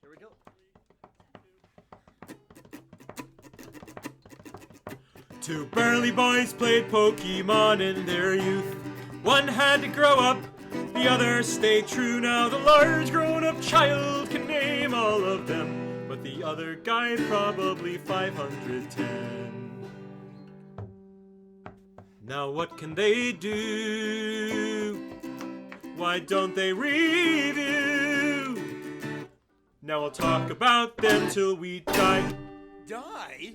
Here we go. Two burly boys played Pokemon in their youth. One had to grow up, the other stayed true. Now the large grown-up child can name all of them, but the other guy probably 510. Now what can they do? Why don't they review? Now we'll talk about them till we die. Die?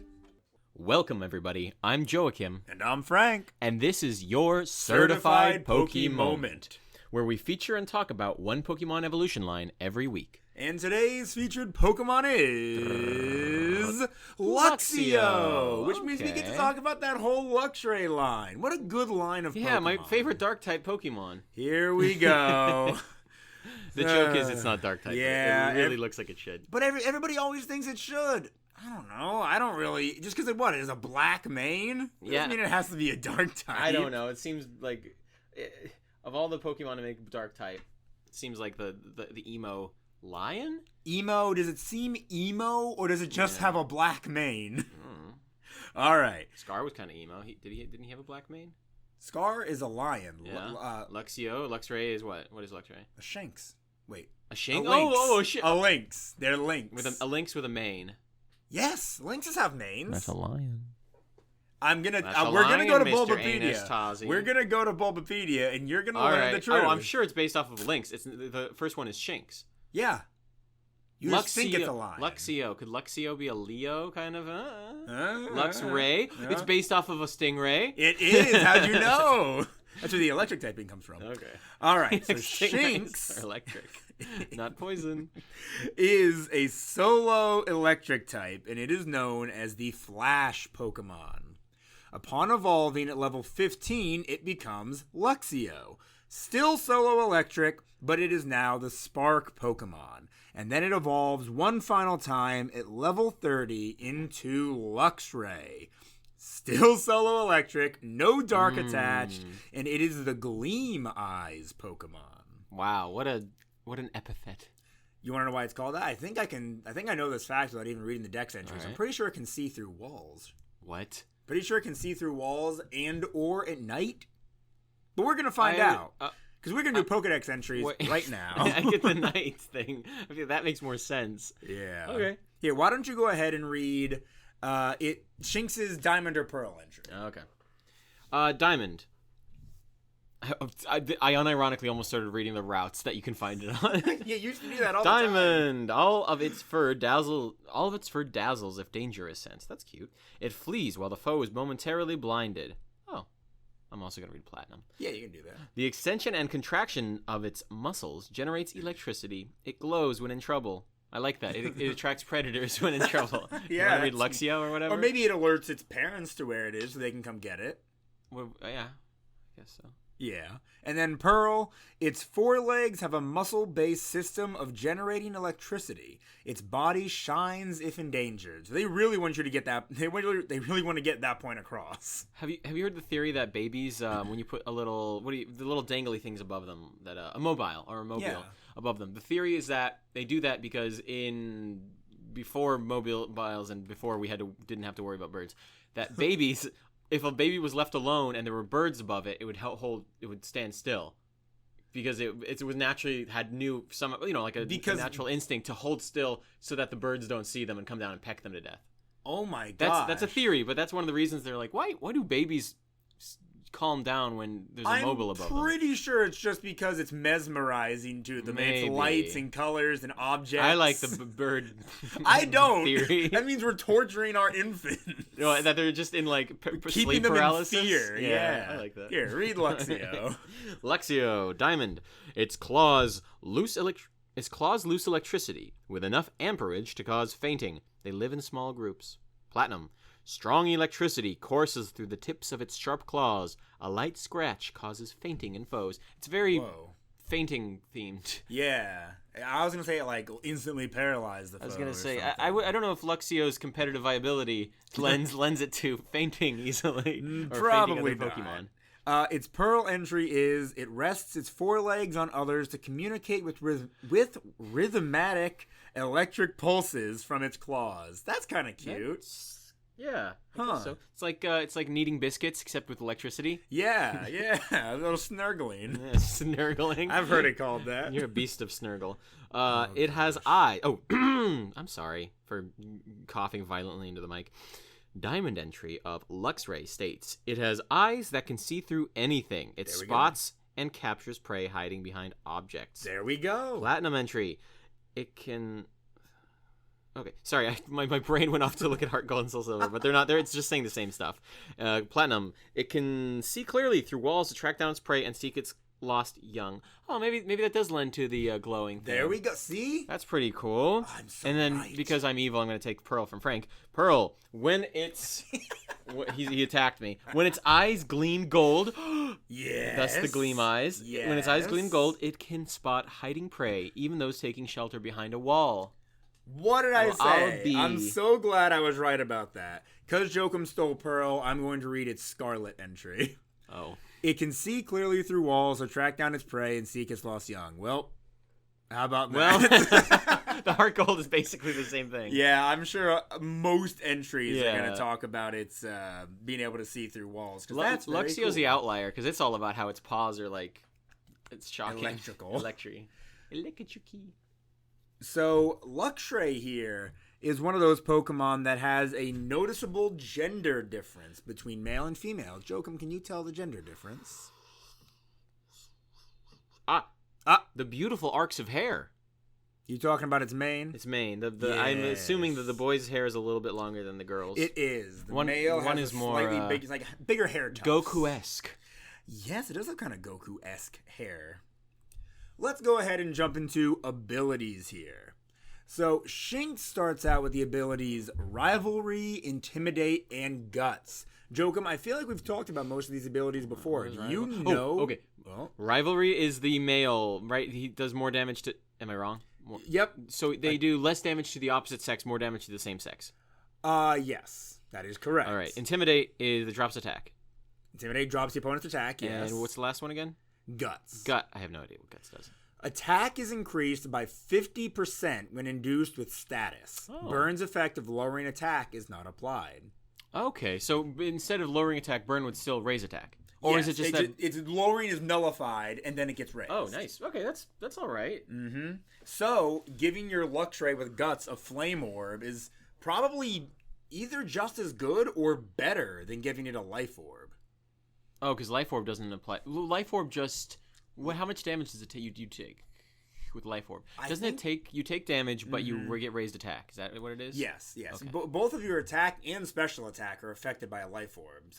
Welcome, everybody. I'm Joachim. And I'm Frank. And this is your Certified Poke Moment, Moment, where we feature and talk about one Pokemon evolution line every week. And today's featured Pokemon is Luxray, which means we get to talk about that whole Luxray line. What a good line of Pokemon. Yeah, my favorite Dark-type Pokemon. Here we go. The joke is it's not Dark-type. Yeah. It really looks like it should. But everybody always thinks it should. I don't know. I don't really. Just because it is a black mane? Yeah. Doesn't mean it has to be a dark type. I don't know. It seems like, of all the Pokemon to make Dark-type, it seems like the emo lion? Emo? Does it seem emo, or does it just have a black mane? All right. Scar was kind of emo. Didn't he have a black mane? Scar is a lion. Yeah. Luxray is what? What is Luxray? A Shanks. Wait. A Shanks? A shit. A Lynx. They're Lynx. With a Lynx with a mane. Yes, Lynxes have manes. That's a lion. We're gonna go to Bulbapedia. We're gonna go to Bulbapedia, and you're gonna learn the truth. Oh, I'm sure it's based off of Lynx. It's the first one is Shanks. Yeah. You just think it's a lion. Luxio. Could Luxio be a Leo kind of? Luxray. It's based off of a stingray. It is. How'd you know? That's where the electric typing comes from. Okay. All right. So Shanks are electric, not poison, is a solo electric type, and it is known as the Flash Pokemon. Upon evolving at level 15, it becomes Luxio. Still solo electric, but it is now the Spark Pokemon. And then it evolves one final time at level 30 into Luxray. Still solo electric, no dark attached, and it is the Gleam Eyes Pokemon. Wow, what an epithet. You want to know why it's called that? I think I know this fact without even reading the Dex entries. Right. I'm pretty sure it can see through walls. What? Pretty sure it can see through walls and or at night. But we're going to find out. Because we're going to do Pokédex entries right now. I get the night thing. I feel that makes more sense. Yeah. Okay. Here, why don't you go ahead and read Shinx's Diamond or Pearl entry. Okay. Diamond. I unironically almost started reading the routes that you can find it on. Yeah, you used to do that all Diamond. the time. All of its fur dazzles if danger is sensed. That's cute. It flees while the foe is momentarily blinded. Oh. I'm also going to read Platinum. Yeah, you can do that. The extension and contraction of its muscles generates electricity. It glows when in trouble. I like that. It attracts predators when in trouble. Yeah. You want to read Luxio or whatever? Or maybe it alerts its parents to where it is so they can come get it. Well, yeah, I guess so. Yeah. And then Pearl, its forelegs have a muscle-based system of generating electricity. Its body shines if endangered. So they really want you to get that. They really want to get that point across. Have you heard the theory that babies, when you put the little dangly things above them, that a mobile above them, the theory is that they do that because before mobiles and before we didn't have to worry about birds, that babies. If a baby was left alone and there were birds above it, it would stand still, because it was naturally had a natural instinct to hold still so that the birds don't see them and come down and peck them to death. Oh my god! That's a theory, but that's one of the reasons they're like, why do babies calm down when there's a mobile above them? I'm pretty sure it's just because it's mesmerizing to them. Maybe. It's lights and colors and objects. I like the bird. I don't. Theory. That means we're torturing our infants. That they're just in keeping sleep them paralysis. In fear. Yeah, I like that. Here, read Luxio. Luxio, Diamond. Its claws loose electricity with enough amperage to cause fainting. They live in small groups. Platinum. Strong electricity courses through the tips of its sharp claws. A light scratch causes fainting in foes. It's very fainting themed. Yeah. I was going to say it instantly paralyzed the foe. I was going to say, I don't know if Luxio's competitive viability lends it to fainting easily. Probably fainting other Pokemon. Its Pearl entry is, it rests its forelegs on others to communicate with rhythmatic electric pulses from its claws. That's kind of cute. Yeah. I guess so. It's like kneading biscuits except with electricity. Yeah, a little snurgling. Yeah, snurgling. I've heard it called that. You're a beast of snurgle. It has eye. Oh, I'm sorry for coughing violently into the mic. Diamond entry of Luxray states, it has eyes that can see through anything. It spots and captures prey hiding behind objects. There we go. Platinum entry. It can... Okay, sorry, my brain went off to look at Heart Gold and Soul Silver, but they're not there. It's just saying the same stuff. Platinum. It can see clearly through walls to track down its prey and seek its lost young. Oh, maybe that does lend to the glowing thing. There we go. See? That's pretty cool. I'm so And then, right. because I'm evil, I'm going to take Pearl from Frank. Pearl, when it's... he attacked me. When its eyes gleam gold... Yes. That's the gleam eyes. Yes. When its eyes gleam gold, it can spot hiding prey, even those taking shelter behind a wall. What did I say? I'll I'm so glad I was right about that. Because Jokum stole Pearl, I'm going to read its Scarlet entry. Oh. It can see clearly through walls, so track down its prey and seek its lost young. Well, how about that? The Heart Gold is basically the same thing. Yeah, I'm sure most entries are going to talk about its being able to see through walls. Luxio's the outlier, because it's all about how its paws are like... It's shocking. Electrical. Electric. So, Luxray here is one of those Pokemon that has a noticeable gender difference between male and female. Jokum, can you tell the gender difference? The beautiful arcs of hair. You talking about its mane? Its mane. I'm assuming that the boy's hair is a little bit longer than the girl's. It is. The one male one has is more slightly big, like bigger hair tufts. Goku-esque. Yes, it does have kind of Goku-esque hair. Let's go ahead and jump into abilities here. So, Shinx starts out with the abilities Rivalry, Intimidate, and Guts. Jokum, I feel like we've talked about most of these abilities before. Do you know? Okay. Well, Rivalry is the male, right? He does more damage to... Am I wrong? Yep. So they do less damage to the opposite sex, more damage to the same sex. Yes. That is correct. All right. Intimidate is the drops attack. Intimidate drops the opponent's attack, yes. And what's the last one again? Guts. I have no idea what Guts does. Attack is increased by 50% when induced with status. Oh. Burn's effect of lowering attack is not applied. Okay, so instead of lowering attack, Burn would still raise attack. Or yes, is it just that... Its lowering is nullified, and then it gets raised. Oh, nice. Okay, that's all right. Mm-hmm. So, giving your Luxray with Guts a Flame Orb is probably either just as good or better than giving it a Life Orb. Oh, because Life Orb doesn't apply. Life Orb just... How much damage does it take? You take with Life Orb? Doesn't it take... You take damage, but you get raised attack. Is that what it is? Yes. Okay. Both of your attack and special attack are affected by a Life Orb.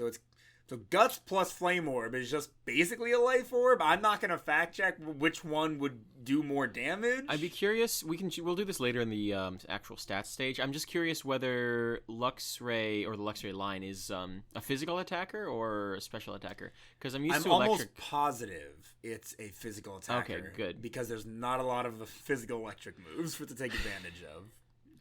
So Guts plus Flame Orb is just basically a Life Orb. I'm not going to fact check which one would do more damage. I'd be curious. We'll do this later in the actual stats stage. I'm just curious whether Luxray or the Luxray line is a physical attacker or a special attacker. Because I'm used to electric. I'm almost positive it's a physical attacker. Okay, good. Because there's not a lot of physical electric moves for it to take advantage of.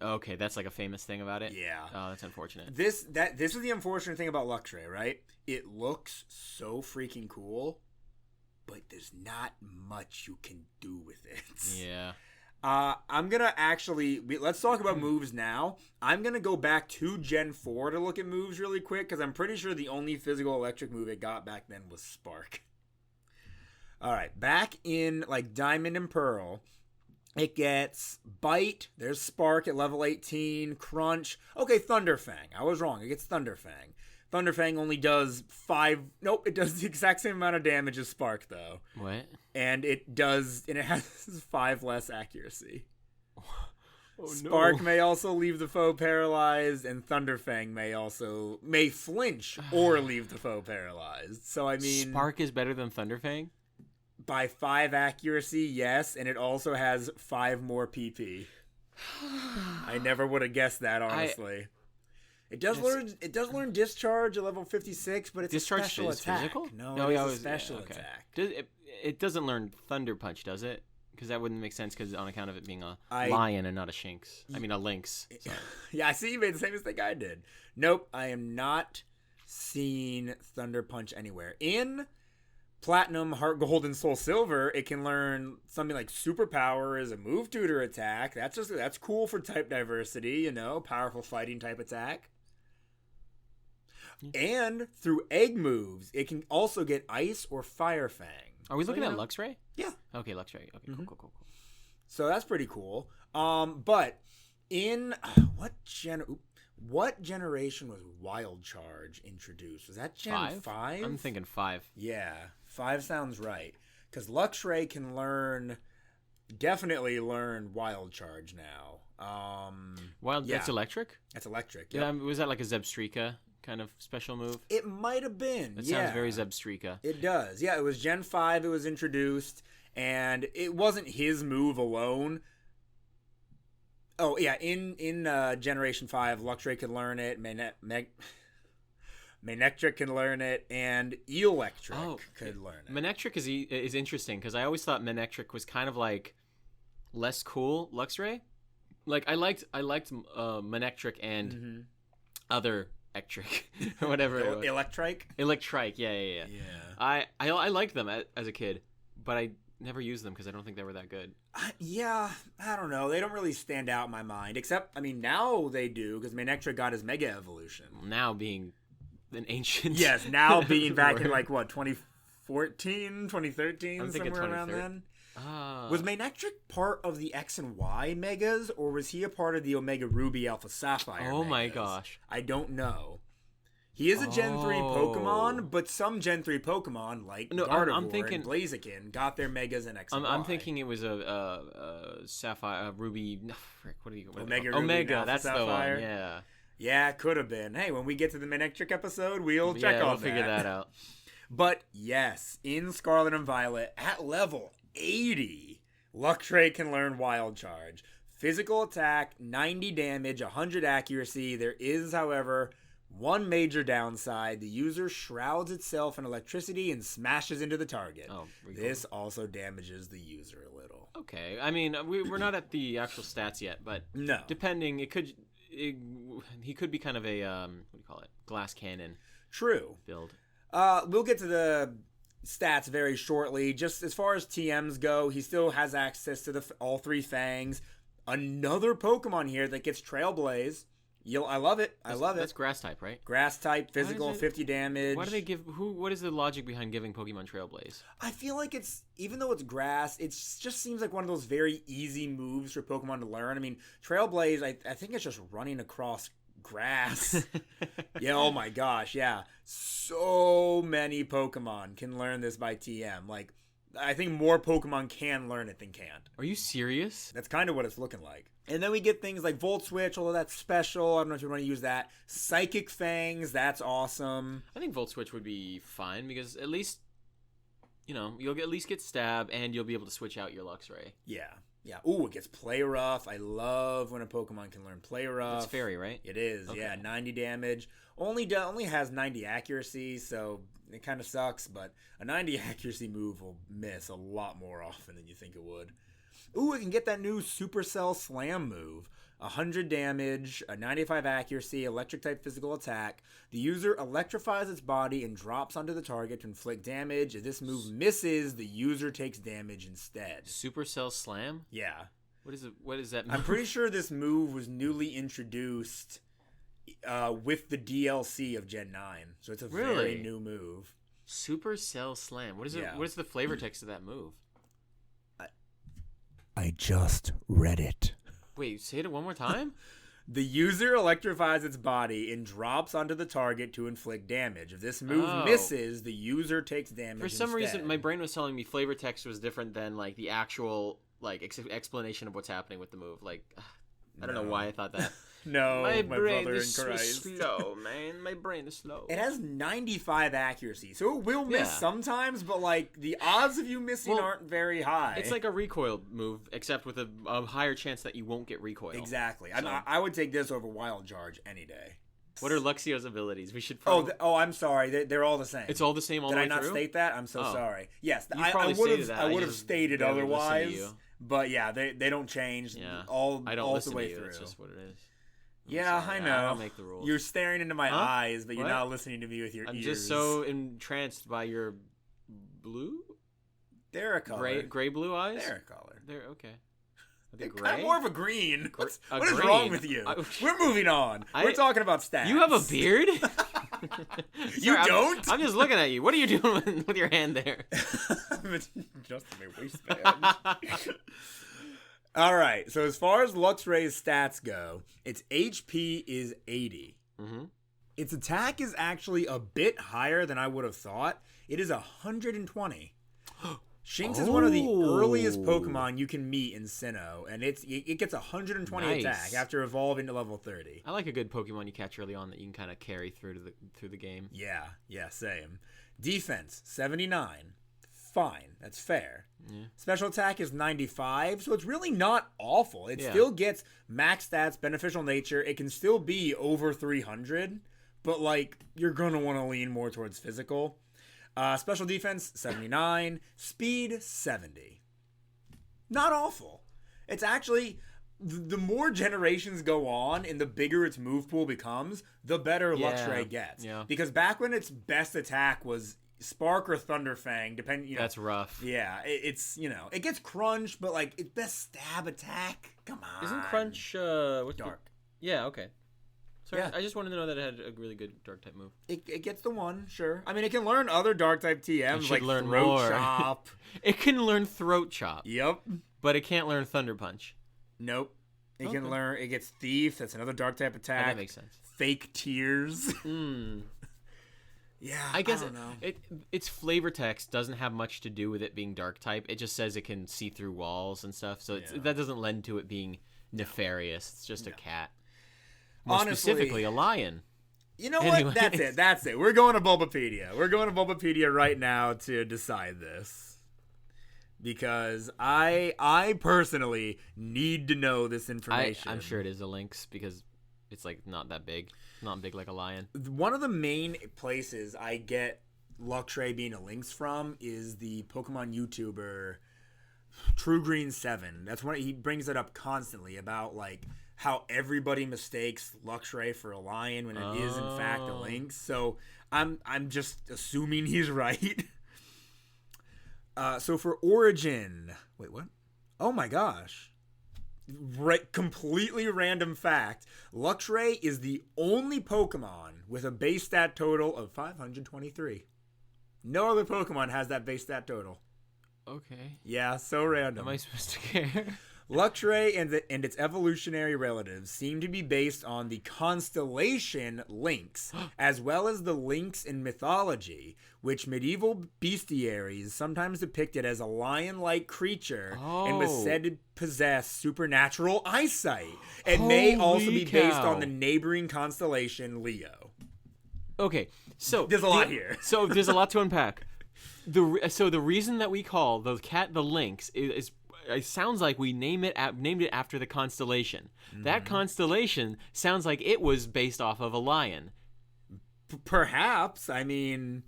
Okay, that's like a famous thing about it? Yeah. Oh, that's unfortunate. This is the unfortunate thing about Luxray, right? It looks so freaking cool, but there's not much you can do with it. Yeah. I'm going to actually... Let's talk about moves now. I'm going to go back to Gen 4 to look at moves really quick, because I'm pretty sure the only physical electric move it got back then was Spark. All right, back in like Diamond and Pearl... It gets Bite. There's Spark at level 18. Crunch. Okay, Thunderfang. I was wrong. It gets Thunderfang. Thunderfang only does 5... Nope, it does the exact same amount of damage as Spark, though. What? And it has 5 less accuracy. Oh, Spark no. may also leave the foe paralyzed, and Thunderfang may flinch or leave the foe paralyzed. So, I mean... Spark is better than Thunderfang? By 5 accuracy, yes, and it also has 5 more PP. I never would have guessed that, honestly. It does learn Discharge at level 56, but it's Discharge a special is attack. Physical? No, it's a special attack. It doesn't learn Thunder Punch, does it? Because that wouldn't make sense on account of it being a lion and not a Shinx. I mean, a Lynx. Sorry. Yeah, I see you made the same mistake I did. Nope, I am not seen Thunder Punch anywhere. In Platinum, Heart Gold, and Soul Silver, it can learn something like Superpower as a move tutor attack. That's cool for type diversity, you know, powerful fighting type attack. And through egg moves, it can also get Ice or Fire Fang. Are we looking at Luxray? Yeah. Okay, Luxray. Okay, cool. So that's pretty cool. But in what generation was Wild Charge introduced? Was that Gen 5? I'm thinking 5. Yeah, 5 sounds right. Because Luxray can definitely learn Wild Charge now. That's electric? That's electric, yeah. Was that like a Zebstrika kind of special move? It might have been, That sounds very Zebstrika. It does. Yeah, it was Gen 5 it was introduced, and it wasn't his move alone. Oh, yeah, in Generation 5, Luxray could learn it, Manectric can learn it, and Electric could learn it. Manectric is interesting, because I always thought Manectric was kind of like less cool Luxray. Like, I liked Manectric and other Ectric, or whatever. Electrike? Electrike, yeah. I liked them as a kid, but I never used them because I don't think they were that good. I don't know. They don't really stand out in my mind, except, now they do, because Manectric got his Mega Evolution. Now being an ancient... Yes, now being back in, 2014, 2013, I'm thinking somewhere around then? Was Manectric part of the X and Y Megas, or was he a part of the Omega Ruby Alpha Sapphire Oh Megas? my gosh. I don't know. He is a Gen 3 Pokemon, but some Gen 3 Pokemon, like Gardevoir and Blaziken, got their Megas in X and Y. I'm thinking it was a Sapphire, Ruby... Frick, what do you... Omega Ruby Omega, that's Sapphire. the one, yeah. Yeah, it could have been. Hey, when we get to the Manectric episode, we'll check all we'll figure that out. But yes, in Scarlet and Violet, at level 80, Luxray can learn Wild Charge. Physical attack, 90 damage, 100 accuracy. There is, however, one major downside. The user shrouds itself in electricity and smashes into the target. This also damages the user a little. Okay, we're not at the actual stats yet, but no. Depending, he could be kind of a, what do you call it, glass cannon. True. Build. We'll get to the stats very shortly. Just as far as TMs go, he still has access to all 3 fangs. Another Pokemon here that gets Trailblaze. I love it. I love it. That's grass type, right? Grass type, physical, 50 damage. Why do they give... What is the logic behind giving Pokemon Trailblaze? I feel like even though it's grass, it just seems like one of those very easy moves for Pokemon to learn. Trailblaze, I think it's just running across grass. Yeah, oh my gosh, yeah. So many Pokemon can learn this by TM. I think more Pokemon can learn it than can't. Are you serious? That's kind of what it's looking like. And then we get things like Volt Switch, although that's special. I don't know if you want to use that. Psychic Fangs, that's awesome. I think Volt Switch would be fine because at least, you'll at least get Stab and you'll be able to switch out your Luxray. Yeah. Ooh, it gets Play Rough. I love when a Pokemon can learn Play Rough. It's fairy, right? It is, okay. Yeah. 90 damage. Only has 90 accuracy, so it kind of sucks, but a 90 accuracy move will miss a lot more often than you think it would. Ooh, it can get that new Supercell Slam move. 100 damage, a 95 accuracy, electric type physical attack. The user electrifies its body and drops onto the target to inflict damage. If this move misses, the user takes damage instead. Supercell Slam? Yeah. What is that move? I'm pretty sure this move was newly introduced with the DLC of Gen 9. So it's a very new move. Supercell Slam. What is it? What is the flavor text of that move? I just read it. Wait, say it one more time? The user electrifies its body and drops onto the target to inflict damage. If this move misses, the user takes damage For some instead. reason, my brain was telling me flavor text was different than the actual explanation of what's happening with the move. I don't know why I thought that. No, my brain brother is in Christ. so slow, man. My brain is slow. It has 95 accuracy, so it will miss sometimes, but the odds of you missing aren't very high. It's like a recoil move, except with a higher chance that you won't get recoil. Exactly. So. I would take this over Wild Charge any day. What are Luxio's abilities? We should probably... I'm sorry. They're all the same. It's all the same all the way through? Did I not state that? I'm so sorry. Yes, I would have stated otherwise, but yeah, they don't change all the way through. That's just what it is. Yeah, sorry, I know. I don't make the rules. You're staring into my Huh? eyes, but you're What? not listening to me with your I'm ears. just so entranced by your blue, They're a color. gray blue eyes. They're a color. They're okay. Are they They're gray? kind of more of a green. A What is green? wrong with you? We're moving on. We're talking about stats. You have a beard? You Sorry, don't? I'm just looking at you. What are you doing with your hand there? Just in my waistband. All right. So as far as Luxray's stats go, its HP is 80. Mm-hmm. Its attack is actually a bit higher than I would have thought. It is 120. Shinx is one of the earliest Pokemon you can meet in Sinnoh, and it gets 120 Nice. attack after evolving to level 30. I like a good Pokemon you catch early on that you can kind of carry through the game. Yeah, same. Defense 79. Fine, that's fair. Yeah. Special attack is 95, so it's really not awful. It Yeah. still gets max stats, beneficial nature. It can still be over 300, but like you're gonna want to lean more towards physical. Special defense 79, speed 70. Not awful. It's actually the more generations go on and the bigger its move pool becomes, the better Luxray gets. Yeah. Because back when its best attack was Spark or Thunderfang, depending, That's rough. Yeah, it's it gets Crunch, but like its best stab attack. Come on. Isn't Crunch what's Dark? Yeah. Okay. Sorry, Yeah. I just wanted to know that it had a really good dark type move. It gets the one, sure. I mean, it can learn other dark type TMs should like learn Throat more. Chop. It can learn Throat Chop, Yep. but it can't learn Thunder Punch. Nope. It Okay. can learn. It gets Thief. That's another dark type Oh, attack. that makes sense. Fake Tears. Yeah. I guess don't know. its flavor text doesn't have much to do with it being dark type. It just says it can see through walls and stuff. So that doesn't lend to it being nefarious. It's just a cat. More Honestly, specifically, a lion. You know Anyways. what? That's it. We're going to Bulbapedia. We're going to Bulbapedia right now to decide this. Because I personally need to know this information. I'm sure it is a lynx because it's like not that big. Not big like a lion. One of the main places I get Luxray being a Lynx from is the Pokemon YouTuber True Green 7. That's when he brings it up constantly about like how everybody mistakes Luxray for a lion when it is in fact a Lynx. So I'm just assuming he's right. So for Origin, wait, what? Oh my gosh. Right, completely random fact. Luxray is the only Pokemon with a base stat total of 523. No other Pokemon has that base stat total. Okay. Yeah, so random. Am I supposed to care? Luxray and its evolutionary relatives seem to be based on the Constellation Lynx, as well as the Lynx in mythology, which medieval bestiaries sometimes depicted as a lion-like creature and was said to possess supernatural eyesight. It may also be based on the neighboring constellation Leo. Okay, so There's a lot here. So there's a lot to unpack. So the reason that we call the cat the Lynx is it sounds like we named it after the constellation. That constellation sounds like it was based off of a lion. Perhaps. I mean,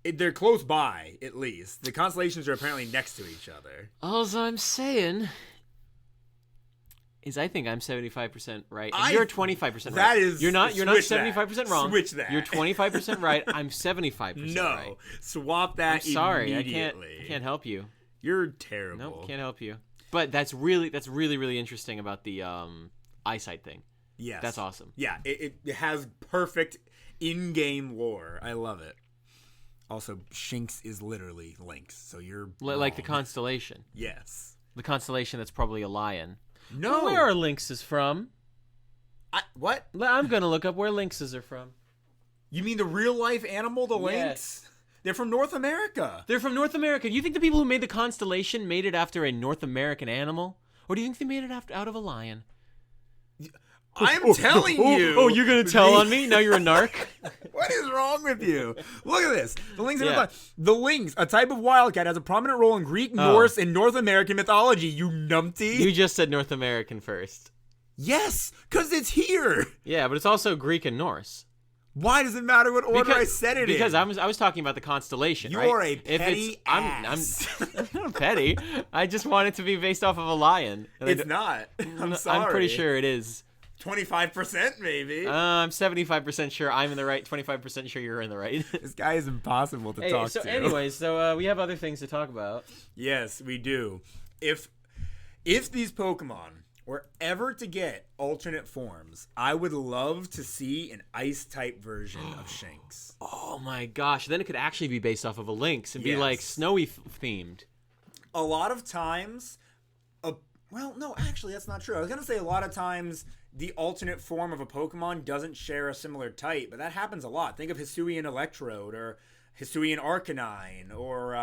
they're close by, at least. The constellations are apparently next to each other. All I'm saying is I think I'm 75% right. And you're 25% right. That is... You're not switch 75% wrong. Switch that. You're 25% right. I'm 75% No. right. Swap that I'm sorry. immediately. I can't help you. You're terrible. Nope, can't help you. But that's really interesting about the eyesight thing. Yes. That's awesome. Yeah, it has perfect in-game lore. I love it. Also, Shinx is literally Lynx, so you're Like the wrong. constellation. Yes. The constellation that's probably a lion. No. Well, where are lynxes from? What? I'm going to look up where lynxes are from. You mean the real-life animal, the Lynx? Yes. They're from North America. They're from North America. Do you think the people who made the constellation made it after a North American animal? Or do you think they made it out of a lion? I'm telling you. Oh, you're going to tell on me? Now you're a narc? What is wrong with you? Look at this. The Lynx, Yeah. the Lynx, a type of wildcat, has a prominent role in Greek, Norse, and North American mythology, you numpty. You just said North American first. Yes, because it's here. Yeah, but it's also Greek and Norse. Why does it matter what order I said it because in? I was talking about the constellation, right? You're a petty ass. I'm not petty. I just want it to be based off of a lion. And It's not. I'm sorry. I'm pretty sure it is. 25% maybe. I'm 75% sure I'm in the right, 25% sure you're in the right. This guy is impossible to talk to. Anyways, we have other things to talk about. Yes, we do. If these Pokemon were ever to get alternate forms, I would love to see an Ice-type version of Shanks. Oh my gosh, then it could actually be based off of a Lynx and be like snowy themed. A lot of times, well, no, actually, that's not true. I was going to say a lot of times the alternate form of a Pokemon doesn't share a similar type, but that happens a lot. Think of Hisuian Electrode or Hisuian Arcanine or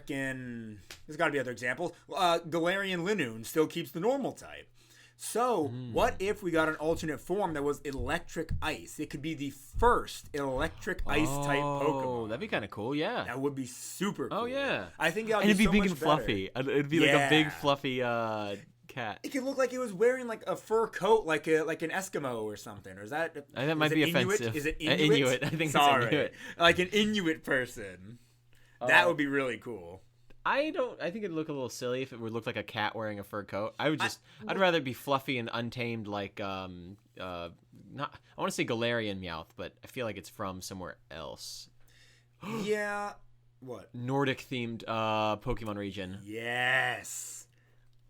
there's got to be other examples. Galarian Linoone still keeps the normal type. So, what if we got an alternate form that was electric ice? It could be the first electric ice type Pokemon. That'd be kind of cool, yeah. That would be super cool. Oh, yeah. I think that would it'd be so big much and fluffy. It'd be like a big, fluffy cat. It could look like it was wearing like a fur coat, like an Eskimo or something. Or is that? That might be Inuit? offensive. Is it Inuit? Inuit. I think Sorry. it's Inuit. Like an Inuit person. That would be really cool. I think it'd look a little silly if it would look like a cat wearing a fur coat. I'd rather it be fluffy and untamed, like I want to say Galarian Meowth, but I feel like it's from somewhere else. Yeah. What? Nordic themed Pokemon region. Yes.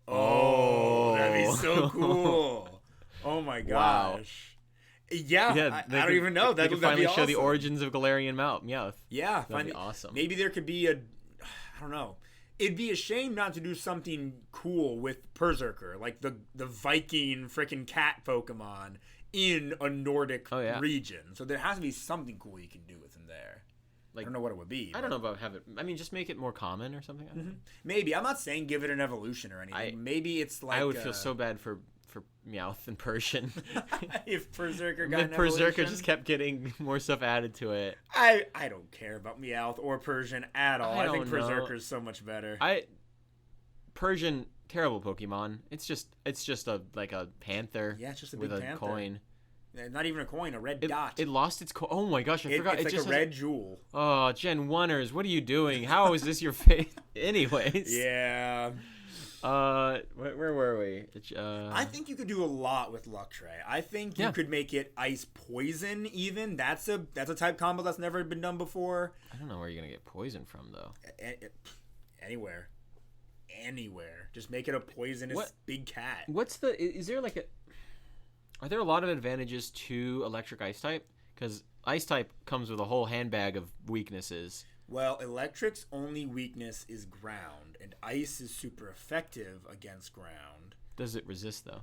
Oh, that'd be so cool. Oh my gosh. Wow. Yeah, I don't even know. They could finally show awesome. the origins of Galarian Meowth. Yeah, that'd be awesome. Maybe there could be I don't know. It'd be a shame not to do something cool with Berserker, like the Viking freaking cat Pokemon in a Nordic region. So there has to be something cool you can do with him there. Like, I don't know what it would be. I don't know about just make it more common or something. I don't know. Maybe. I'm not saying give it an evolution or anything. Maybe it's like... I would feel so bad for Meowth and Persian. If Berserker got an Berserker evolution. just kept getting more stuff added to it. I don't care about Meowth or Persian at all. I think Berserker's so much better. Persian, terrible Pokemon. It's just a panther. Yeah, it's just with a panther. Coin. Not even a coin, a red dot. It lost its coin. Oh my gosh, I forgot. It's just like a red jewel. Oh, Gen 1ers, what are you doing? How is this your face? Anyways. Yeah. Where were we? I think you could do a lot with Luxray. I think you could make it ice poison even. That's a type combo that's never been done before. I don't know where you're going to get poison from though. Anywhere. Just make it a poisonous big cat. Are there a lot of advantages to electric ice type? Because ice type comes with a whole handbag of weaknesses. Well, electric's only weakness is ground, and ice is super effective against ground. Does it resist, though?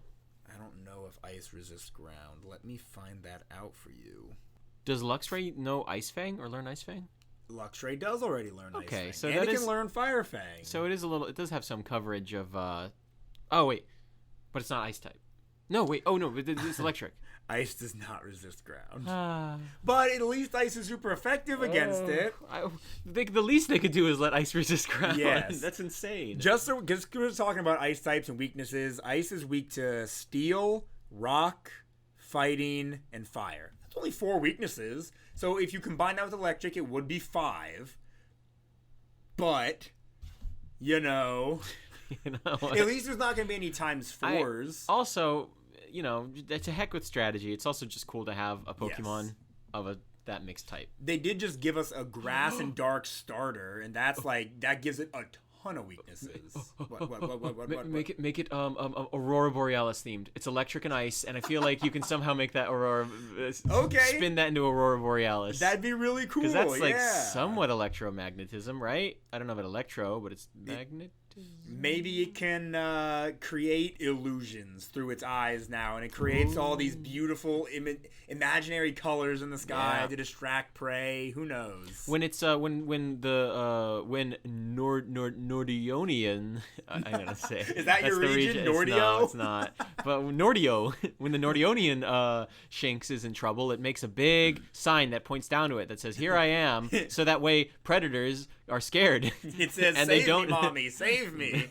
I don't know if ice resists ground. Let me find that out for you. Does Luxray know Ice Fang or learn Ice Fang? Luxray does already learn Ice Fang. So and it can learn Fire Fang. So it does have some coverage of... Oh, wait. But it's not ice type. No, wait. Oh, no. It's electric. Ice does not resist ground. But at least ice is super effective against it. The least they could do is let ice resist ground. Yes. That's insane. Just because we're talking about ice types and weaknesses, ice is weak to steel, rock, fighting, and fire. That's only 4 weaknesses. So if you combine that with electric, it would be 5. But, at least there's not going to be any times 4s. Also... to heck with strategy. It's also just cool to have a Pokemon of that mixed type. They did just give us a grass and dark starter, and that gives it a ton of weaknesses. What? Make it Aurora Borealis themed. It's electric and ice, and I feel like you can somehow make that Aurora. Spin that into Aurora Borealis. That'd be really cool. Because that's like somewhat electromagnetism, right? I don't know about electro, but it's magnetism. Maybe it can create illusions through its eyes now, and it creates all these beautiful imaginary colors in the sky to distract prey. Who knows? When it's when Nordionian, I'm gonna say is that your region? Nordio? No, it's not. But Nordio, when the Nordionian Shanks is in trouble, it makes a big sign that points down to it that says "Here I am," so that way predators are scared. It says, and "Save me, mommy, save me."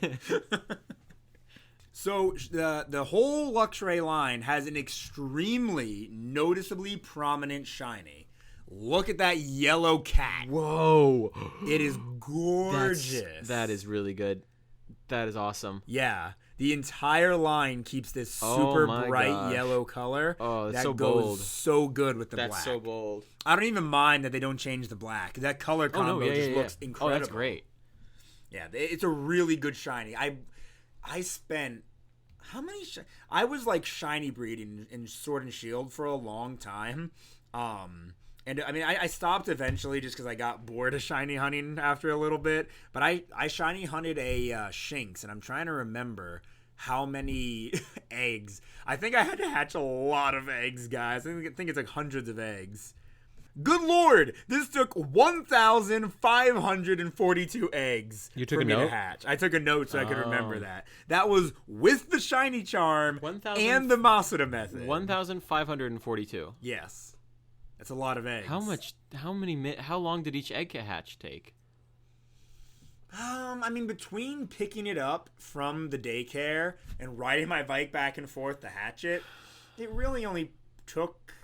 So the whole Luxray line has an extremely noticeably prominent shiny. Look at that yellow cat. Whoa. It is gorgeous. That is really good. That is awesome. Yeah. The entire line keeps this Oh super my bright gosh. yellow color. Oh, that's that so goes bold. so good with the black. That's so bold. I don't even mind that they don't change the black. That color combo just looks incredible. Oh, that's great. Yeah, it's a really good shiny. I spent how many? I was like shiny breeding in Sword and Shield for a long time. And I mean, I stopped eventually just because I got bored of shiny hunting after a little bit. But I shiny hunted a Shinx, and I'm trying to remember how many eggs. I think I had to hatch a lot of eggs, guys. I think it's like hundreds of eggs. Good lord, this took 1,542 eggs You took for a me to note? hatch. I took a note so I could remember that. That was with the shiny charm 1,000 and the Masuda method. 1,542. Yes. That's a lot of eggs. How long did each egg hatch take? I mean, between picking it up from the daycare and riding my bike back and forth to hatch it, it really only took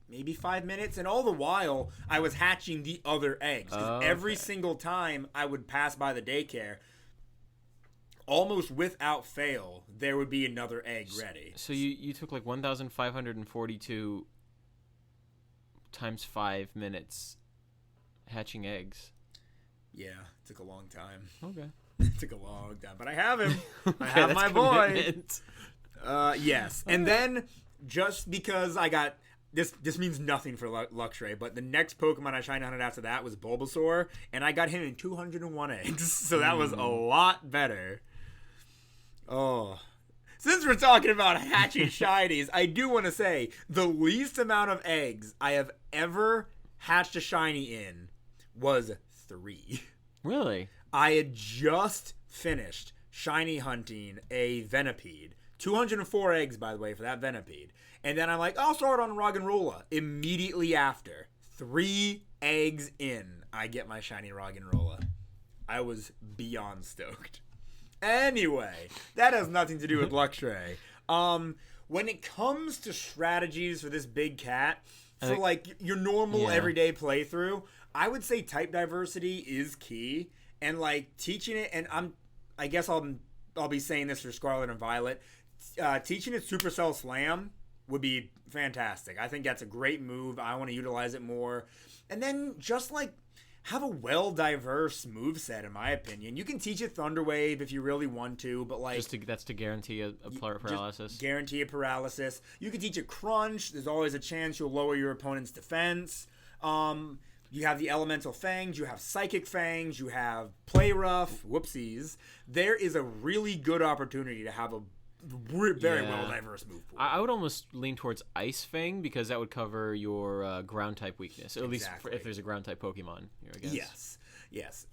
maybe 5 minutes. And all the while, I was hatching the other eggs. Because every single time I would pass by the daycare, almost without fail, there would be another egg ready. So you took like 1,542 times 5 minutes hatching eggs. Yeah, it took a long time. Okay. It took a long time. But I have him. I have my boy. Yes. And then, just because I got... This means nothing for Luxray, but the next Pokemon I shiny hunted after that was Bulbasaur, and I got him in 201 eggs. So that was a lot better. Oh... Since we're talking about hatching shinies, I do want to say the least amount of eggs I have ever hatched a shiny in was 3. Really? I had just finished shiny hunting a Venipede. 204 eggs, by the way, for that Venipede. And then I'm like, I'll start on Roggenrola. Immediately after, 3 eggs in, I get my shiny Roggenrola. I was beyond stoked. Anyway, that has nothing to do with Luxray. When it comes to strategies for this big cat, for like your normal everyday playthrough, I would say type diversity is key. And like teaching it, and I guess I'll be saying this for Scarlet and Violet, teaching it Supercell Slam would be fantastic. I think that's a great move. I want to utilize it more. And then just like have a well-diverse moveset, in my opinion. You can teach it Thunder Wave if you really want to, but like... That's to guarantee a paralysis? Guarantee a paralysis. You can teach it Crunch. There's always a chance you'll lower your opponent's defense. You have the Elemental Fangs. You have Psychic Fangs. You have Play Rough. Whoopsies. There is a really good opportunity to have a very well-diverse move pool. I would almost lean towards Ice Fang because that would cover your ground-type weakness, at least if there's a ground-type Pokemon here, I guess. Yes.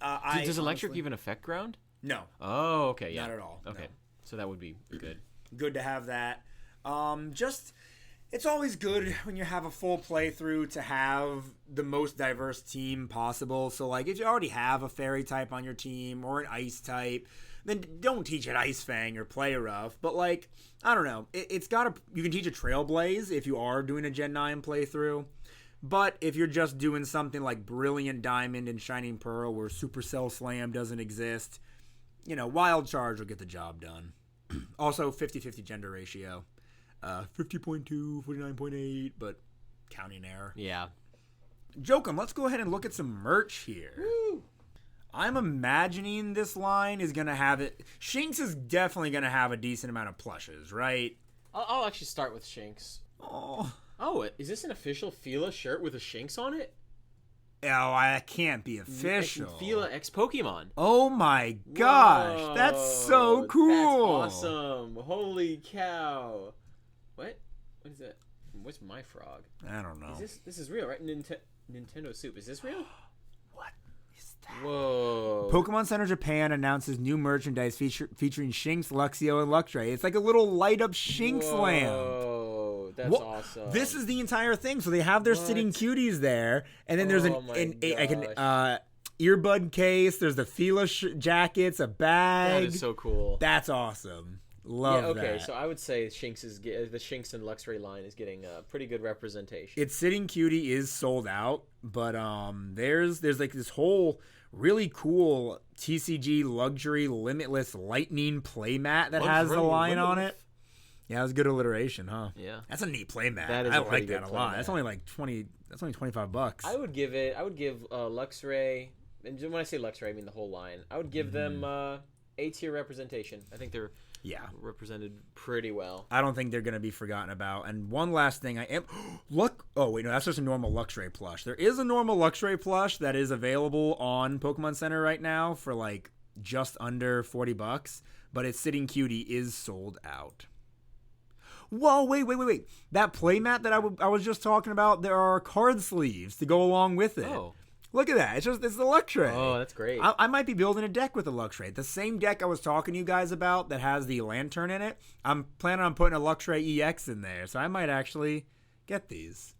Does Electric even affect ground? No. Oh, okay, yeah. Not at all. Okay, no. So that would be good. Good to have that. It's always good when you have a full playthrough to have the most diverse team possible. So, like, if you already have a Fairy type on your team or an Ice type, then don't teach it Ice Fang or Play Rough. But, like, I don't know. You can teach it Trailblaze if you are doing a Gen 9 playthrough. But if you're just doing something like Brilliant Diamond and Shining Pearl where Supercell Slam doesn't exist, Wild Charge will get the job done. Also, 50-50 gender ratio. 50.2, 49.8, but counting error. Yeah. Jokum, let's go ahead and look at some merch here. Woo! I'm imagining this line is going to have it. Shinx is definitely going to have a decent amount of plushes, right? I'll actually start with Shinx. Oh, is this an official Fila shirt with a Shinx on it? Oh, I can't be official. Fila X Pokemon. Oh my gosh, Whoa, that's so cool. That's awesome. Holy cow. What is that? What's my frog? I don't know. This is real, right? Nintendo Soup. Is this real? What is that? Whoa. Pokemon Center Japan announces new merchandise featuring Shinx, Luxio, and Luxray. It's like a little light-up Shinx lamp. Whoa, that's awesome. This is the entire thing. So they have their sitting cuties there, and then there's an earbud case. There's the Fila jackets, a bag. That is so cool. That's awesome. Love that. Okay, so I would say the Shinx and Luxray line is getting a pretty good representation. Its sitting cutie is sold out, but there's like this whole really cool TCG Luxury Limitless Lightning playmat that has the line on it. Yeah, that was good alliteration, huh? Yeah. That's a neat playmat. That is I a pretty like that good a lot. playmat. That's only like $25. I would give Luxray, and when I say Luxray, I mean the whole line. I would give them A-tier representation. I think they're represented pretty well. I don't think they're going to be forgotten about. And one last thing, oh wait, no, that's just a normal Luxray plush. There is a normal Luxray plush that is available on Pokemon Center right now for like just under $40, but its Sitting Cutie is sold out. Whoa, wait. That playmat that I was just talking about, there are card sleeves to go along with it. Oh. Look at that. It's the Luxray. Oh, that's great. I might be building a deck with a Luxray. The same deck I was talking to you guys about that has the lantern in it, I'm planning on putting a Luxray EX in there, so I might actually get these.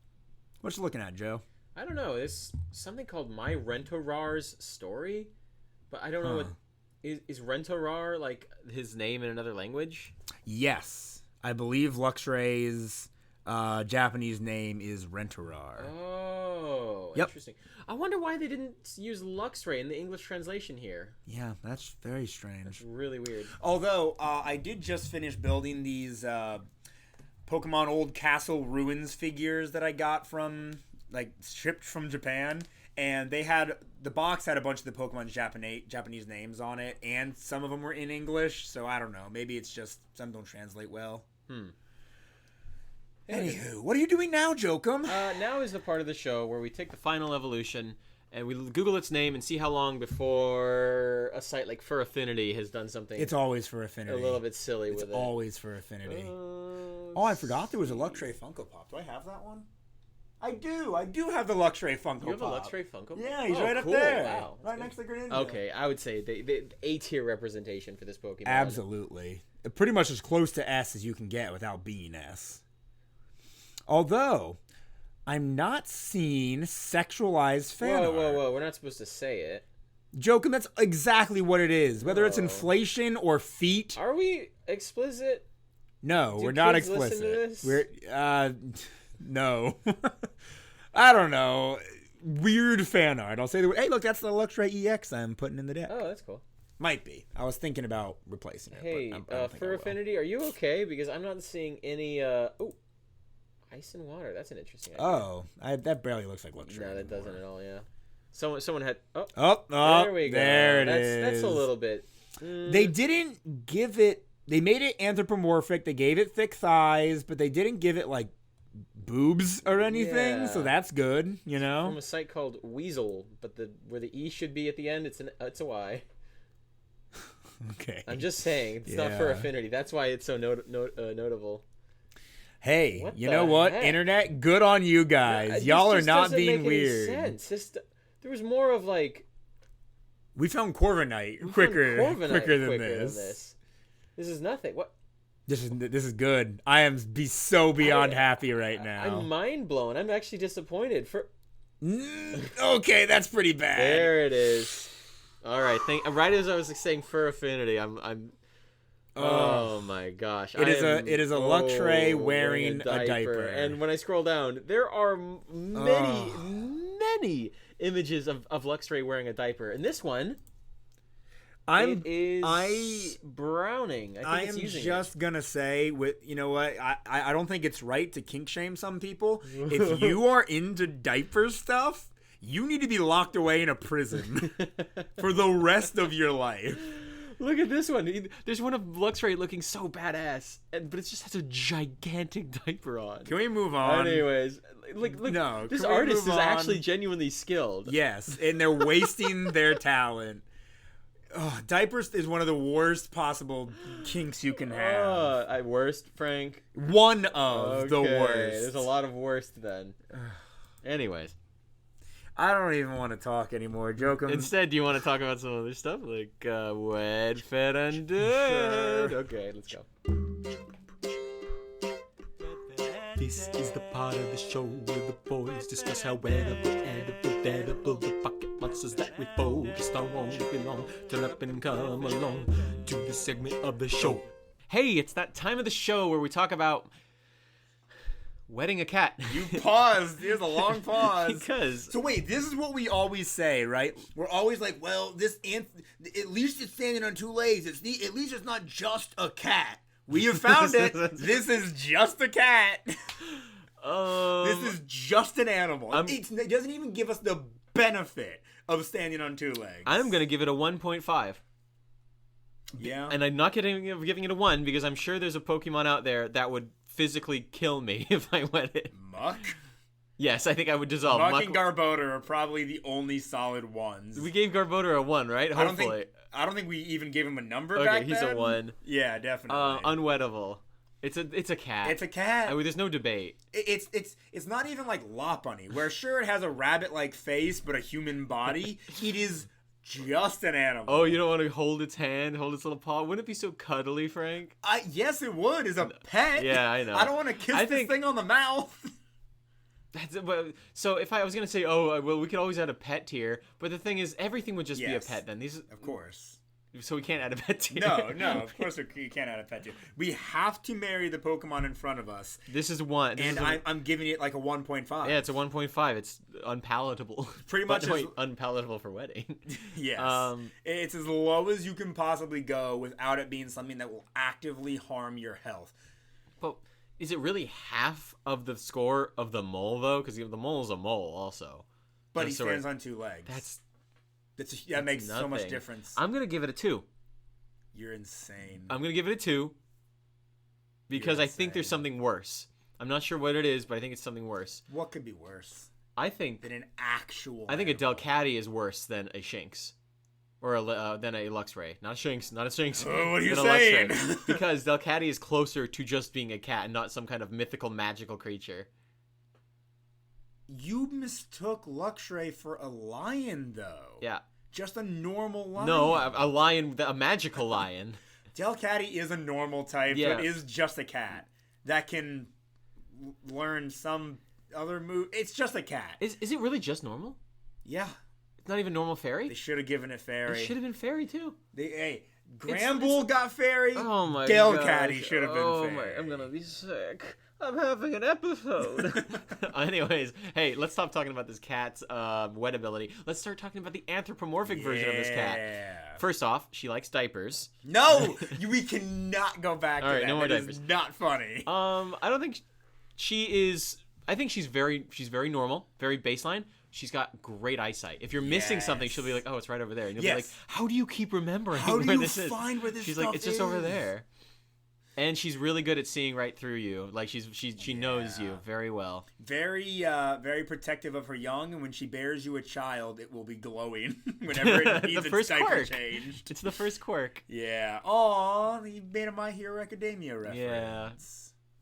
What you looking at, Joe? I don't know. It's something called My Rentorar's Story, but I don't know what... Is Rentorar like his name in another language? Yes. I believe Luxray's Japanese name is Rentorar. Oh, interesting. I wonder why they didn't use Luxray in the English translation here. Yeah, that's very strange. That's really weird. Although, I did just finish building these Pokemon Old Castle Ruins figures that I got from, like, shipped from Japan. And the box had a bunch of the Pokemon's Japanese names on it, and some of them were in English, so I don't know. Maybe it's just some don't translate well. Anywho, what are you doing now, Jokum? Now is the part of the show where we take the final evolution and we Google its name and see how long before a site like Fur Affinity has done something. It's always for Affinity. A little bit silly with it. It's always for Affinity. I forgot there was a Luxray Funko Pop. Do I have that one? I do. I do have the Luxray Funko Pop. You have a Luxray Funko Pop? Yeah, he's right up cool. there. Wow. Right next to Greninja. Okay, I would say the A-tier representation for this Pokemon. Absolutely. Pretty much as close to S as you can get without being S. Although, I'm not seeing sexualized fan art. Whoa. We're not supposed to say it. Joking, that's exactly what it is. Whether it's inflation or feet. Are we explicit? No, Do we're not kids explicit. listen to this? We're, no. I don't know. Weird fan art. I'll say, hey, look, that's the Luxray EX I'm putting in the deck. Oh, that's cool. Might be. I was thinking about replacing it. Hey, but I don't think for I will. Affinity, are you okay? Because I'm not seeing any. Ice and water. That's an interesting idea. Oh, that barely looks like Luxray. No, that doesn't at all. Yeah. Someone had. Oh, there we go. There it That's is. a little bit. They didn't give it. They made it anthropomorphic. They gave it thick thighs, but they didn't give it like boobs or anything. Yeah. So that's good, you know. From a site called Weasel, but where the E should be at the end, it's a Y. Okay. I'm just saying, it's not for Affinity. That's why it's so notable. Hey, What you the know what? heck? Internet, good on you guys. Y'all are not being weird. There was more of like. We found Corviknight quicker than this. This is nothing. What? This is good. I am so beyond happy right now. I'm mind blown. I'm actually disappointed. Okay, that's pretty bad. There it is. All right. Right as I was saying Fur Affinity, I'm. Oh my gosh! It is a Luxray wearing a diaper. And when I scroll down, there are many images of Luxray wearing a diaper. And this one, it is Browning. I think it's using gonna say, you know what? I don't think it's right to kink shame some people. If you are into diaper stuff, you need to be locked away in a prison for the rest of your life. Look at this one. There's one of Luxray looking so badass, but it just has a gigantic diaper on. Can we move on? Anyways, look, no, this artist is actually genuinely skilled. Yes, and they're wasting their talent. Oh, diapers is one of the worst possible kinks you can have. Worst, Frank? One of the worst. There's a lot of worst then. Anyways. I don't even want to talk anymore, Jokum. Instead, do you want to talk about some other stuff like wed, fed, and dead? Sure. Okay, let's go. This is the part of the show where the boys discuss how wettable, edible, the pocket monsters that we focused on won't belong. Turn up and come along to the segment of the show. Hey, it's that time of the show where we talk about Wetting a cat. You paused. There's a long pause. Because... So wait, this is what we always say, right? We're always like, well, at least it's standing on two legs. At least it's not just a cat. We have found it. This is just a cat. This is just an animal. It doesn't even give us the benefit of standing on two legs. I'm going to give it a 1.5. Yeah. And I'm not giving it a 1 because I'm sure there's a Pokemon out there that would physically kill me if I wet it. Muck? Yes, I think I would dissolve. Muck and Garbodor are probably the only solid ones. We gave Garbodor a 1, right? Hopefully. I don't think we even gave him a number okay, back then. he's a 1. Yeah, definitely. Unwettable. It's a cat. It's a cat. I mean, there's no debate. It's not even like Lopunny, where sure it has a rabbit-like face but a human body. It is just an animal. Oh, you don't want to hold its hand, hold its little paw? Wouldn't it be so cuddly, Frank? Yes, it would. As a pet. Yeah, I know. I don't want to kiss this thing on the mouth. So if I was gonna say, oh, well, we could always add a pet tier, but the thing is, everything would just be a pet then. Of course. So we can't add a pet tier. No, of course you can't add a pet tier. We have to marry the Pokemon in front of us. This is one. I'm giving it like a 1.5. Yeah, it's a 1.5. It's unpalatable. Pretty much unpalatable for wedding. Yes. It's as low as you can possibly go without it being something that will actively harm your health. But is it really half of the score of the mole, though? Because the mole is a mole also. But he stands on two legs. That makes so much difference. I'm going to give it a 2. You're insane. I'm going to give it a 2 because I think there's something worse. I'm not sure what it is, but I think it's something worse. What could be worse? I think than an actual I think a Delcatty is worse than a Shinx. Or than a Luxray. Not a Shinx. Oh, what are you saying? Because Delcatty is closer to just being a cat and not some kind of mythical, magical creature. You mistook Luxray for a lion, though. Yeah. Just a normal lion. No, a lion, a magical lion. Delcatty is a normal type, but is just a cat that can learn some other move. It's just a cat. Is it really just normal? Yeah. It's not even normal fairy? They should have given it fairy. It should have been fairy, too. Granbull got fairy. Oh, my Delcatty should have been fairy. My, I'm going to be sick. I'm having an episode. Anyways, hey, let's stop talking about this cat's wet ability. Let's start talking about the anthropomorphic version of this cat. First off, she likes diapers. No, we cannot go back to that. No more that diapers. Is not funny. I don't think she is. I think she's very normal, very baseline. She's got great eyesight. If you're missing something, she'll be like, "Oh, it's right over there," and you'll be like, "How do you keep remembering where this is?" Find where this She's stuff like, "It's just over there." And she's really good at seeing right through you. Like she knows you very well. Very protective of her young, and when she bears you a child, it will be glowing whenever it needs its diaper changed. It's the first quirk. Yeah. Aw, you made a My Hero Academia reference. Yeah.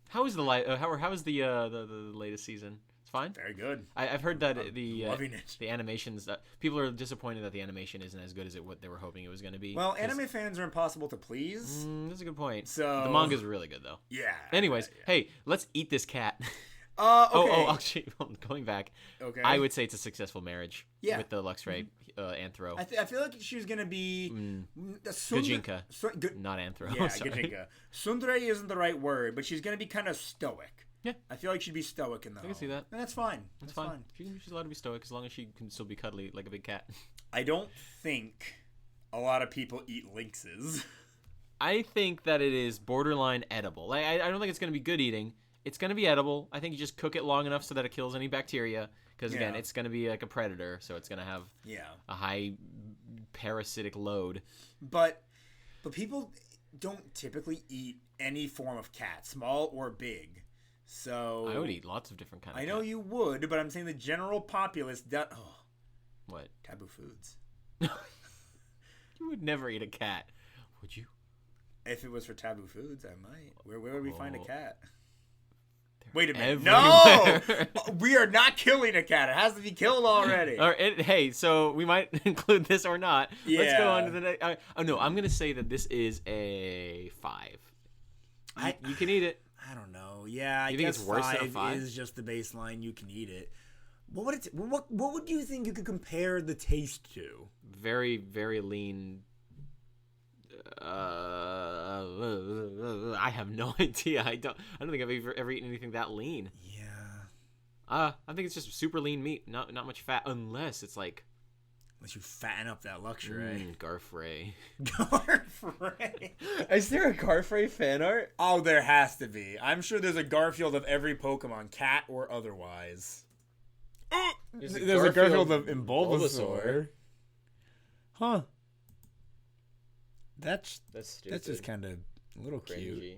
How is the latest season? It's fine. Very good. I've heard that loving it. The animations people are disappointed that the animation isn't as good as what they were hoping it was going to be. Well, anime fans are impossible to please. That's a good point. So the manga's really good though. Yeah. Anyways, hey, let's eat this cat. Okay. Oh, actually, going back. Okay. I would say it's a successful marriage. Yeah. With the Luxray Anthro. I feel like she's gonna be Gajinka, not Anthro. Yeah, Gajinka. Tsundere isn't the right word, but she's gonna be kind of stoic. Yeah. I feel like she'd be stoic in the home. I can see that. And that's fine. That's fine. She's allowed to be stoic as long as she can still be cuddly like a big cat. I don't think a lot of people eat lynxes. I think that it is borderline edible. I don't think it's going to be good eating. It's going to be edible. I think you just cook it long enough so that it kills any bacteria. Because, again, it's going to be like a predator, so it's going to have a high parasitic load. But people don't typically eat any form of cat, small or big. So I would eat lots of different kinds of cat. I know you would, but I'm saying the general populace what? Taboo foods. You would never eat a cat, would you? If it was for taboo foods, I might. Where would we find a cat? Wait a minute. Everywhere. No! We are not killing a cat. It has to be killed already. All right, hey, so we might include this or not. Yeah. Let's go on to the next. No, I'm going to say that this is a 5. You can eat it. I don't know. Yeah, I guess think it's worse than a 5 is just the baseline. You can eat it. What would you think you could compare the taste to? Very, very lean. I have no idea. I don't think I've ever eaten anything that lean. Yeah. I think it's just super lean meat, not much fat, unless it's like. Unless you fatten up that Luxray. Garfray. Garfray. Is there a Garfray fan art? Oh, there has to be. I'm sure there's a Garfield of every Pokemon, cat or otherwise. There's a Garfield of Bulbasaur. Huh. That's stupid. That's just kind of a little cute. Cringy.